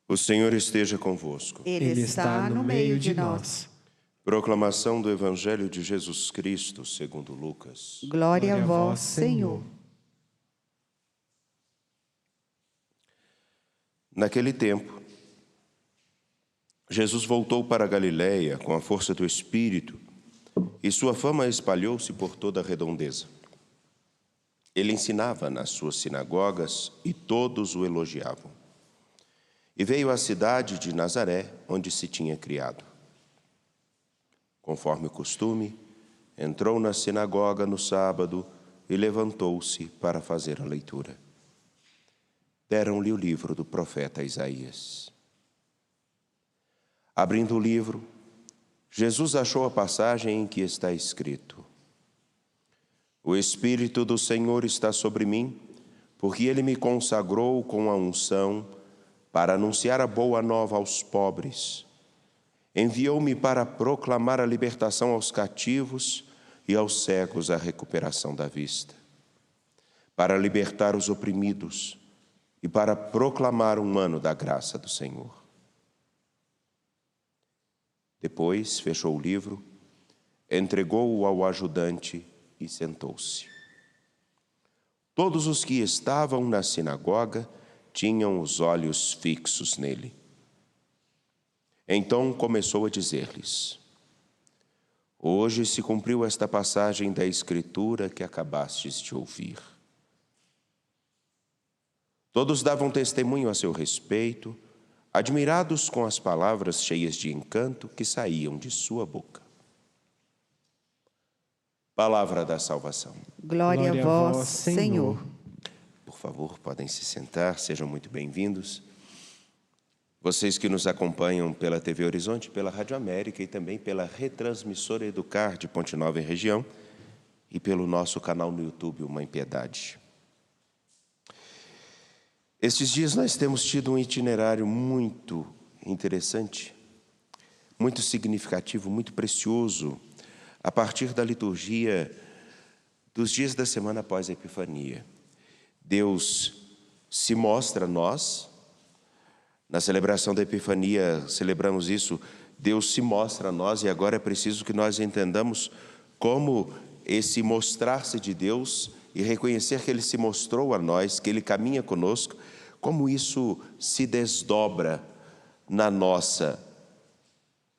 O Senhor esteja convosco. Ele está no meio de nós. Proclamação do Evangelho de Jesus Cristo, segundo Lucas. Glória a vós, Senhor. Naquele tempo, Jesus voltou para a Galiléia com a força do Espírito, e sua fama espalhou-se por toda a redondeza. Ele ensinava nas suas sinagogas e todos o elogiavam. E veio à cidade de Nazaré, onde se tinha criado. Conforme o costume, entrou na sinagoga no sábado e levantou-se para fazer a leitura. Deram-lhe o livro do profeta Isaías. Abrindo o livro, Jesus achou a passagem em que está escrito: O Espírito do Senhor está sobre mim, porque Ele me consagrou com a unção para anunciar a boa nova aos pobres. Enviou-me para proclamar a libertação aos cativos e aos cegos a recuperação da vista, para libertar os oprimidos e para proclamar um ano da graça do Senhor. Depois fechou o livro, entregou-o ao ajudante e sentou-se. Todos os que estavam na sinagoga tinham os olhos fixos nele. Então começou a dizer-lhes: Hoje se cumpriu esta passagem da Escritura que acabastes de ouvir. Todos davam testemunho a seu respeito, admirados com as palavras cheias de encanto que saíam de sua boca. Palavra da salvação. Glória a vós, Senhor. Por favor, podem se sentar, sejam muito bem-vindos. Vocês que nos acompanham pela TV Horizonte, pela Rádio América e também pela retransmissora Educar de Ponte Nova e região e pelo nosso canal no YouTube, Uma Impiedade. Estes dias nós temos tido um itinerário muito interessante, muito significativo, muito precioso, a partir da liturgia dos dias da semana após a Epifania. Deus se mostra a nós. Na celebração da Epifania, celebramos isso, Deus se mostra a nós, e agora é preciso que nós entendamos como esse mostrar-se de Deus e reconhecer que Ele se mostrou a nós, que Ele caminha conosco, como isso se desdobra na nossa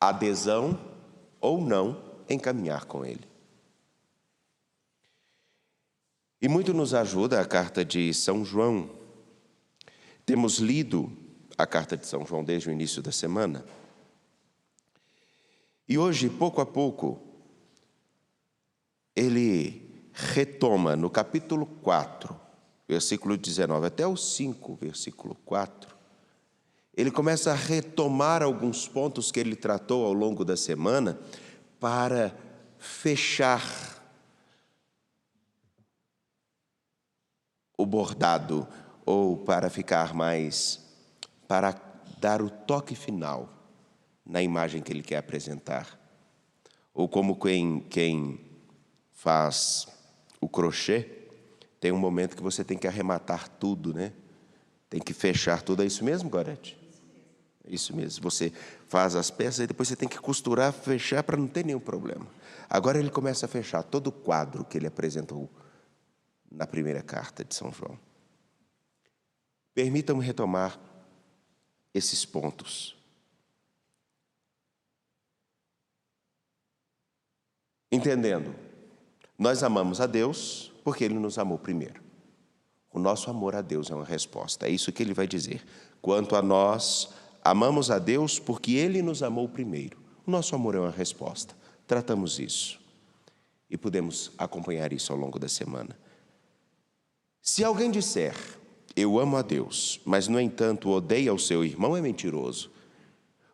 adesão ou não em caminhar com Ele. E muito nos ajuda a carta de São João. Temos lido a carta de São João desde o início da semana. E hoje, pouco a pouco, ele retoma no capítulo 4, versículo 19, até o 5, versículo 4, ele começa a retomar alguns pontos que ele tratou ao longo da semana para fechar o bordado, ou para ficar mais, para dar o toque final na imagem que ele quer apresentar. Ou como quem faz o crochê, tem um momento que você tem que arrematar tudo, né? Tem que fechar tudo. É isso mesmo, Gorete? Isso mesmo. Você faz as peças e depois você tem que costurar, fechar para não ter nenhum problema. Agora ele começa a fechar todo o quadro que ele apresentou na primeira carta de São João. Permitam-me retomar esses pontos. Entendendo, nós amamos a Deus porque Ele nos amou primeiro. O nosso amor a Deus é uma resposta. É isso que ele vai dizer. Quanto a nós, amamos a Deus porque Ele nos amou primeiro. O nosso amor é uma resposta. Tratamos isso. E podemos acompanhar isso ao longo da semana. Se alguém disser, eu amo a Deus, mas, no entanto, odeia o seu irmão, é mentiroso.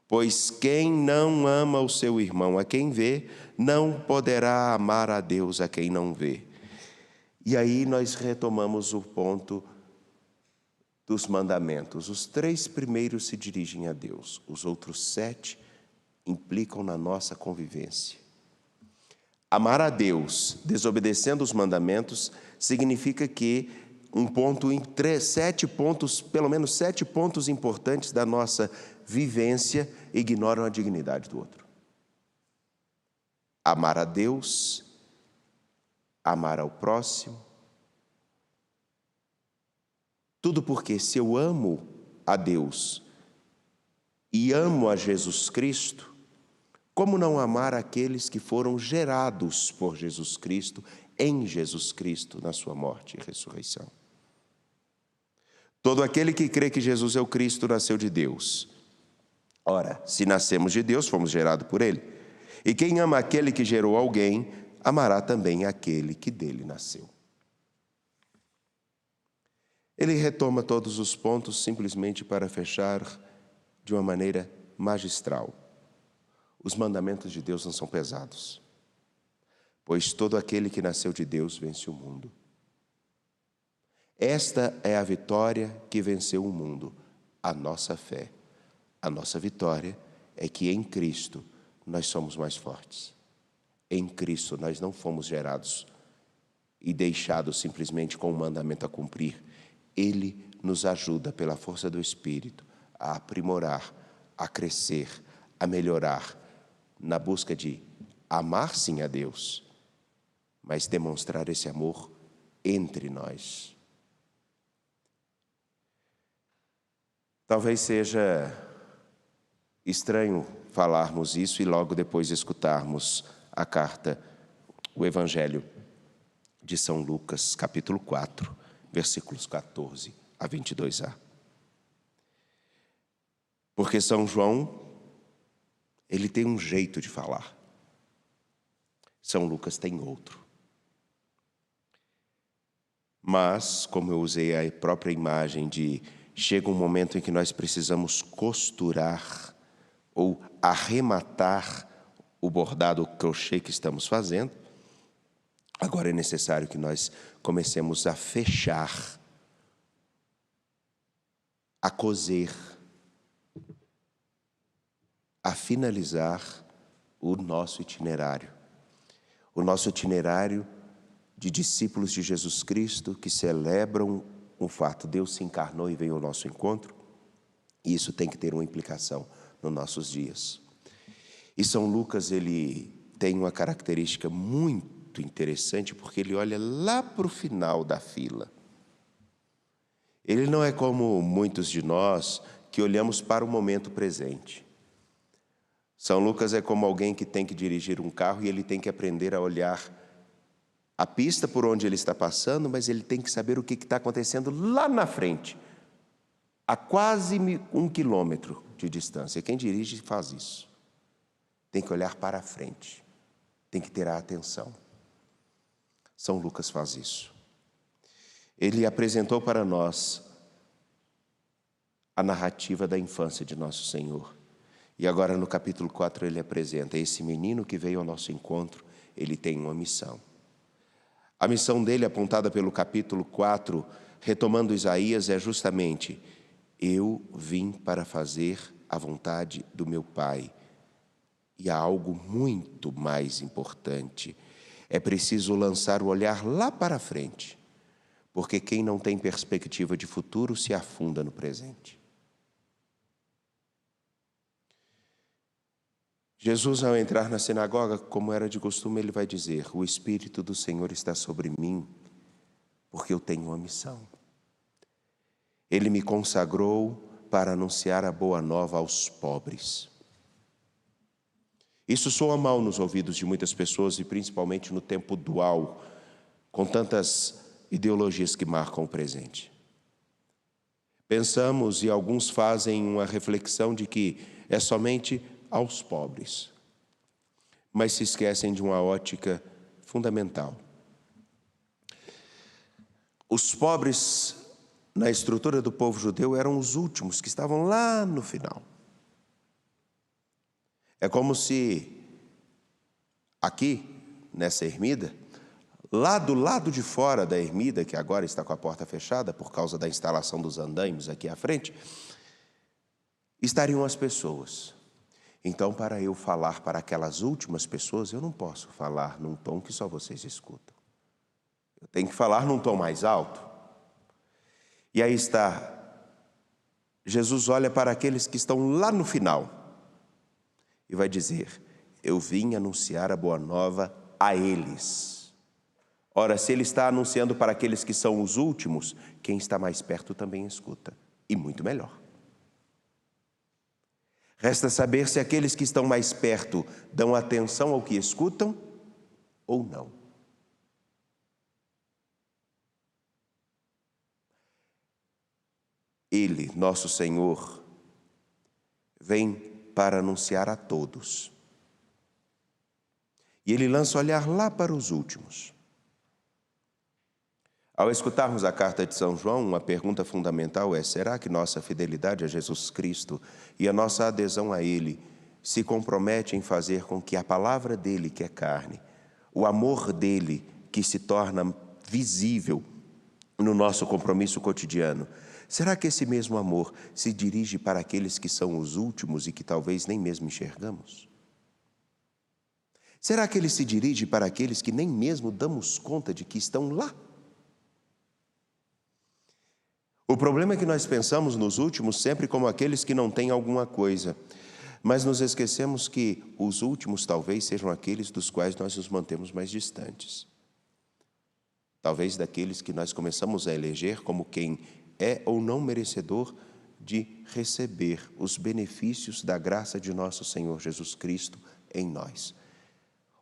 Pois quem não ama o seu irmão a quem vê, não poderá amar a Deus a quem não vê. E aí nós retomamos o ponto dos mandamentos. Os 3 primeiros se dirigem a Deus, os outros 7 implicam na nossa convivência. Amar a Deus, desobedecendo os mandamentos, significa que um ponto em 7 pontos, pelo menos 7 pontos importantes da nossa vivência ignoram a dignidade do outro. Amar a Deus, amar ao próximo. Tudo porque se eu amo a Deus e amo a Jesus Cristo, como não amar aqueles que foram gerados por Jesus Cristo, em Jesus Cristo, na sua morte e ressurreição? Todo aquele que crê que Jesus é o Cristo nasceu de Deus. Ora, se nascemos de Deus, fomos gerados por Ele. E quem ama aquele que gerou alguém, amará também aquele que dele nasceu. Ele retoma todos os pontos simplesmente para fechar de uma maneira magistral. Os mandamentos de Deus não são pesados, pois todo aquele que nasceu de Deus vence o mundo. Esta é a vitória que venceu o mundo, a nossa fé. A nossa vitória é que em Cristo nós somos mais fortes. Em Cristo nós não fomos gerados e deixados simplesmente com um mandamento a cumprir. Ele nos ajuda pela força do Espírito a aprimorar, a crescer, a melhorar, na busca de amar sim a Deus, mas demonstrar esse amor entre nós. Talvez seja estranho falarmos isso e logo depois escutarmos a carta, o Evangelho de São Lucas, capítulo 4, versículos 14 a 22a. Porque São João, ele tem um jeito de falar. São Lucas tem outro. Mas, como eu usei a própria imagem de chega um momento em que nós precisamos costurar ou arrematar o bordado, o crochê que estamos fazendo, agora é necessário que nós comecemos a fechar, a coser, a finalizar o nosso itinerário. O nosso itinerário de discípulos de Jesus Cristo que celebram o fato: Deus se encarnou e veio ao nosso encontro. E isso tem que ter uma implicação nos nossos dias. E São Lucas, ele tem uma característica muito interessante, porque ele olha lá para o final da fila. Ele não é como muitos de nós que olhamos para o momento presente. São Lucas é como alguém que tem que dirigir um carro e ele tem que aprender a olhar a pista por onde ele está passando, mas ele tem que saber o que está acontecendo lá na frente, a quase 1 quilômetro de distância. Quem dirige faz isso. Tem que olhar para a frente, tem que ter a atenção. São Lucas faz isso. Ele apresentou para nós a narrativa da infância de nosso Senhor. E agora no capítulo 4 ele apresenta esse menino que veio ao nosso encontro, ele tem uma missão. A missão dele, apontada pelo capítulo 4, retomando Isaías, é justamente: eu vim para fazer a vontade do meu Pai. E há algo muito mais importante. É preciso lançar o olhar lá para frente, porque quem não tem perspectiva de futuro se afunda no presente. Jesus, ao entrar na sinagoga, como era de costume, ele vai dizer: o Espírito do Senhor está sobre mim, porque eu tenho uma missão. Ele me consagrou para anunciar a boa nova aos pobres. Isso soa mal nos ouvidos de muitas pessoas, e principalmente no tempo dual, com tantas ideologias que marcam o presente. Pensamos, e alguns fazem uma reflexão de que é somente aos pobres, mas se esquecem de uma ótica fundamental. Os pobres, na estrutura do povo judeu, eram os últimos, que estavam lá no final. É como se aqui, nessa ermida, lá do lado de fora da ermida, que agora está com a porta fechada por causa da instalação dos andaimes aqui à frente, estariam as pessoas. Então, para eu falar para aquelas últimas pessoas, eu não posso falar num tom que só vocês escutam. Eu tenho que falar num tom mais alto, E aí está, Jesus olha para aqueles que estão lá no final e vai dizer: eu vim anunciar a boa nova a eles. Ora, se ele está anunciando para aqueles que são os últimos, quem está mais perto também escuta, e muito melhor. Resta saber se aqueles que estão mais perto dão atenção ao que escutam ou não. Ele, nosso Senhor, vem para anunciar a todos. E ele lança o olhar lá para os últimos. Ao escutarmos a carta de São João, uma pergunta fundamental é: será que nossa fidelidade a Jesus Cristo e a nossa adesão a Ele se compromete em fazer com que a palavra dele, que é carne, o amor dele, que se torna visível no nosso compromisso cotidiano, será que esse mesmo amor se dirige para aqueles que são os últimos e que talvez nem mesmo enxergamos? Será que ele se dirige para aqueles que nem mesmo damos conta de que estão lá? O problema é que nós pensamos nos últimos sempre como aqueles que não têm alguma coisa, mas nos esquecemos que os últimos talvez sejam aqueles dos quais nós nos mantemos mais distantes. Talvez daqueles que nós começamos a eleger como quem é ou não merecedor de receber os benefícios da graça de nosso Senhor Jesus Cristo em nós.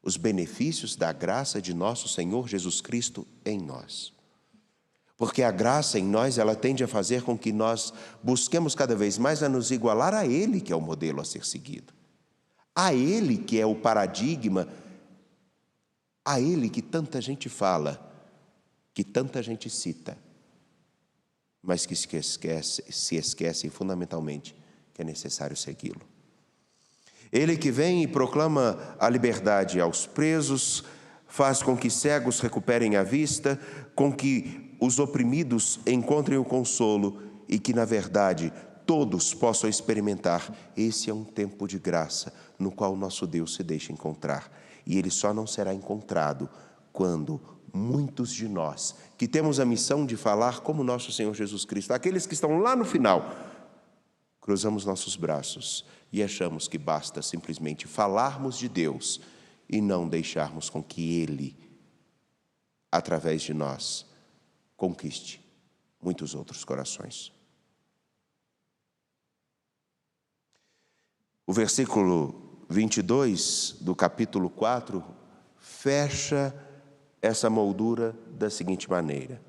Os benefícios da graça de nosso Senhor Jesus Cristo em nós. Porque a graça em nós, ela tende a fazer com que nós busquemos cada vez mais a nos igualar a Ele, que é o modelo a ser seguido. A Ele, que é o paradigma, a Ele que tanta gente fala, que tanta gente cita, mas que se esquecem fundamentalmente que é necessário segui-lo. Ele que vem e proclama a liberdade aos presos, faz com que cegos recuperem a vista, com que os oprimidos encontrem o consolo e que, na verdade, todos possam experimentar. Esse é um tempo de graça no qual nosso Deus se deixa encontrar. E Ele só não será encontrado quando muitos de nós, que temos a missão de falar como nosso Senhor Jesus Cristo, aqueles que estão lá no final, cruzamos nossos braços e achamos que basta simplesmente falarmos de Deus e não deixarmos com que Ele, através de nós, conquiste muitos outros corações. O versículo 22 do capítulo 4 fecha essa moldura da seguinte maneira: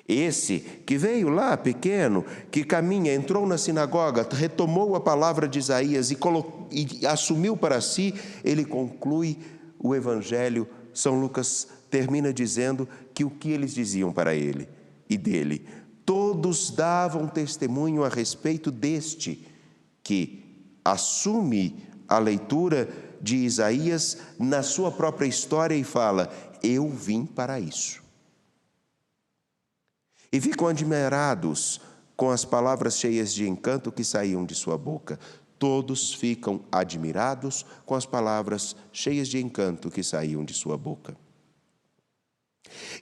esse que veio lá pequeno, que caminha, entrou na sinagoga, retomou a palavra de Isaías e assumiu para si, ele conclui o evangelho. São Lucas termina dizendo que o que eles diziam para ele e dele, todos davam testemunho a respeito deste, que assume a leitura de Isaías na sua própria história e fala: eu vim para isso. E ficam admirados com as palavras cheias de encanto que saíam de sua boca. Todos ficam admirados com as palavras cheias de encanto que saíam de sua boca.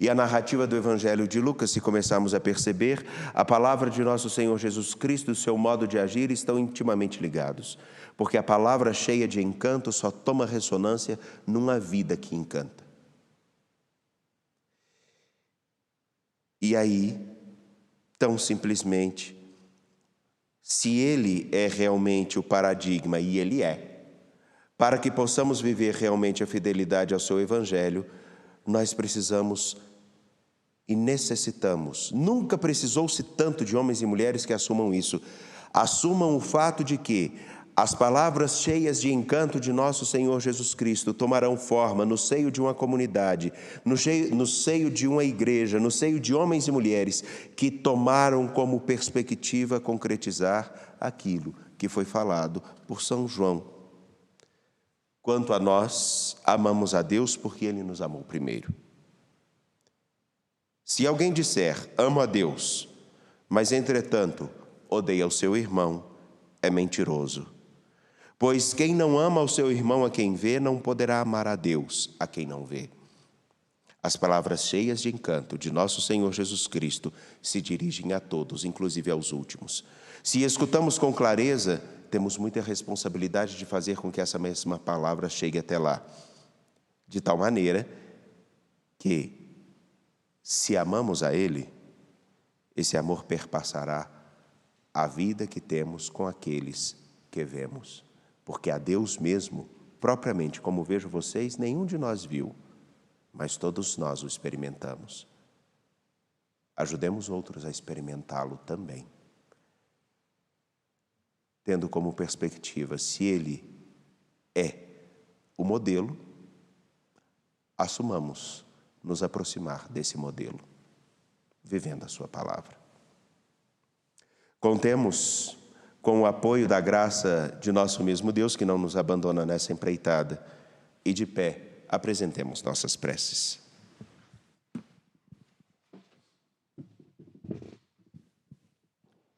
E a narrativa do Evangelho de Lucas, se começarmos a perceber, a palavra de nosso Senhor Jesus Cristo e o seu modo de agir estão intimamente ligados, porque a palavra cheia de encanto só toma ressonância numa vida que encanta. E aí, tão simplesmente, se Ele é realmente o paradigma, e Ele é, para que possamos viver realmente a fidelidade ao seu Evangelho, nós precisamos e necessitamos, nunca precisou-se tanto de homens e mulheres que assumam isso, assumam o fato de que as palavras cheias de encanto de nosso Senhor Jesus Cristo tomarão forma no seio de uma comunidade, no seio de uma igreja, no seio de homens e mulheres que tomaram como perspectiva concretizar aquilo que foi falado por São João. Quanto a nós, amamos a Deus porque Ele nos amou primeiro. Se alguém disser, amo a Deus, mas entretanto odeia o seu irmão, é mentiroso. Pois quem não ama o seu irmão a quem vê, não poderá amar a Deus a quem não vê. As palavras cheias de encanto de nosso Senhor Jesus Cristo se dirigem a todos, inclusive aos últimos. Se escutamos com clareza, temos muita responsabilidade de fazer com que essa mesma palavra chegue até lá. De tal maneira que, se amamos a Ele, esse amor perpassará a vida que temos com aqueles que vemos. Porque a Deus mesmo, propriamente como vejo vocês, nenhum de nós viu, mas todos nós o experimentamos. Ajudemos outros a experimentá-lo também, tendo como perspectiva, se Ele é o modelo, assumamos nos aproximar desse modelo, vivendo a sua palavra. Contemos com o apoio da graça de nosso mesmo Deus, que não nos abandona nessa empreitada, e de pé apresentemos nossas preces.